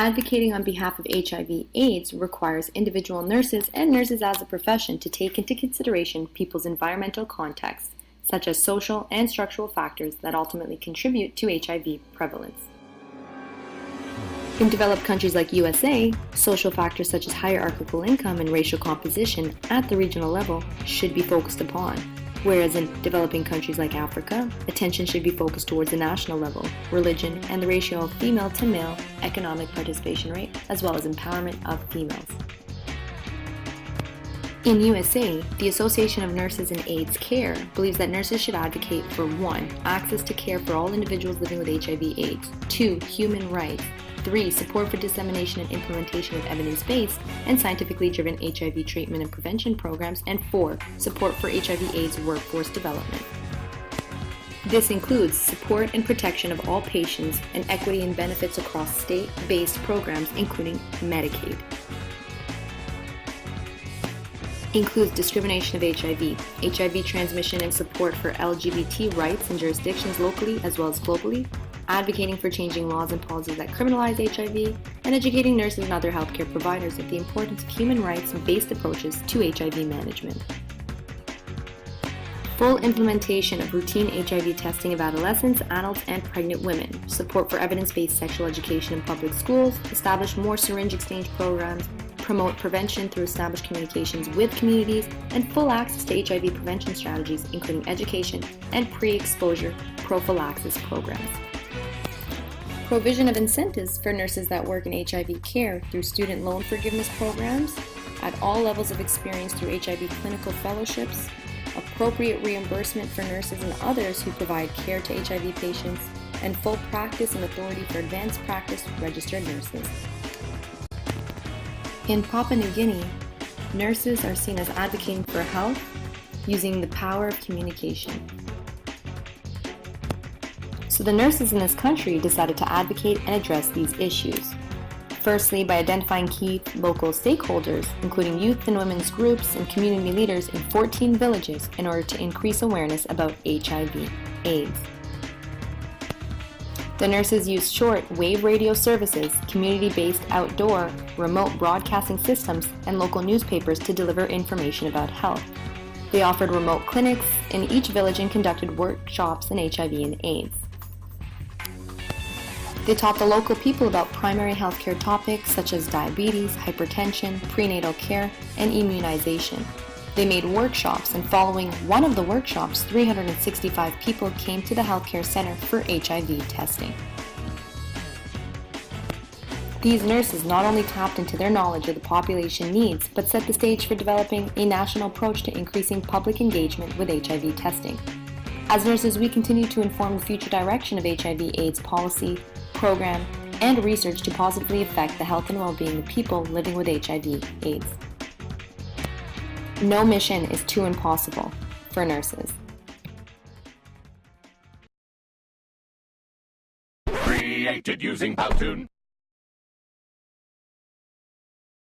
Advocating on behalf of HIV/AIDS requires individual nurses and nurses as a profession to take into consideration people's environmental contexts, such as social and structural factors that ultimately contribute to HIV prevalence. In developed countries like USA, social factors such as hierarchical income and racial composition at the regional level should be focused upon, whereas in developing countries like Africa, attention should be focused towards the national level, religion, and the ratio of female to male economic participation rate, as well as empowerment of females. In USA, the Association of Nurses in AIDS Care believes that nurses should advocate for 1. Access to care for all individuals living with HIV/AIDS, 2. Human rights, 3. Support for dissemination and implementation of evidence-based and scientifically driven HIV treatment and prevention programs, and 4. Support for HIV/AIDS workforce development. This includes support and protection of all patients and equity and benefits across state-based programs, including Medicaid. Includes discrimination of HIV transmission and support for LGBT rights in jurisdictions locally as well as globally, advocating for changing laws and policies that criminalize HIV, and educating nurses and other healthcare providers of the importance of human rights-based approaches to HIV management. Full implementation of routine HIV testing of adolescents, adults, and pregnant women, support for evidence-based sexual education in public schools, establish more syringe exchange programs, promote prevention through established communications with communities, and full access to HIV prevention strategies, including education and pre-exposure prophylaxis programs. Provision of incentives for nurses that work in HIV care through student loan forgiveness programs, at all levels of experience through HIV clinical fellowships, appropriate reimbursement for nurses and others who provide care to HIV patients, and full practice and authority for advanced practice registered nurses. In Papua New Guinea, nurses are seen as advocating for health using the power of communication. So the nurses in this country decided to advocate and address these issues. Firstly, by identifying key local stakeholders, including youth and women's groups and community leaders in 14 villages in order to increase awareness about HIV/AIDS. The nurses used short wave radio services, community-based outdoor, remote broadcasting systems, and local newspapers to deliver information about health. They offered remote clinics in each village and conducted workshops in HIV and AIDS. They taught the local people about primary healthcare topics such as diabetes, hypertension, prenatal care, and immunization. They made workshops, and following one of the workshops, 365 people came to the healthcare center for HIV testing. These nurses not only tapped into their knowledge of the population needs, but set the stage for developing a national approach to increasing public engagement with HIV testing. As nurses, we continue to inform the future direction of HIV/AIDS policy, program, and research to positively affect the health and well-being of people living with HIV/AIDS. No mission is too impossible for nurses. Created using Powtoon.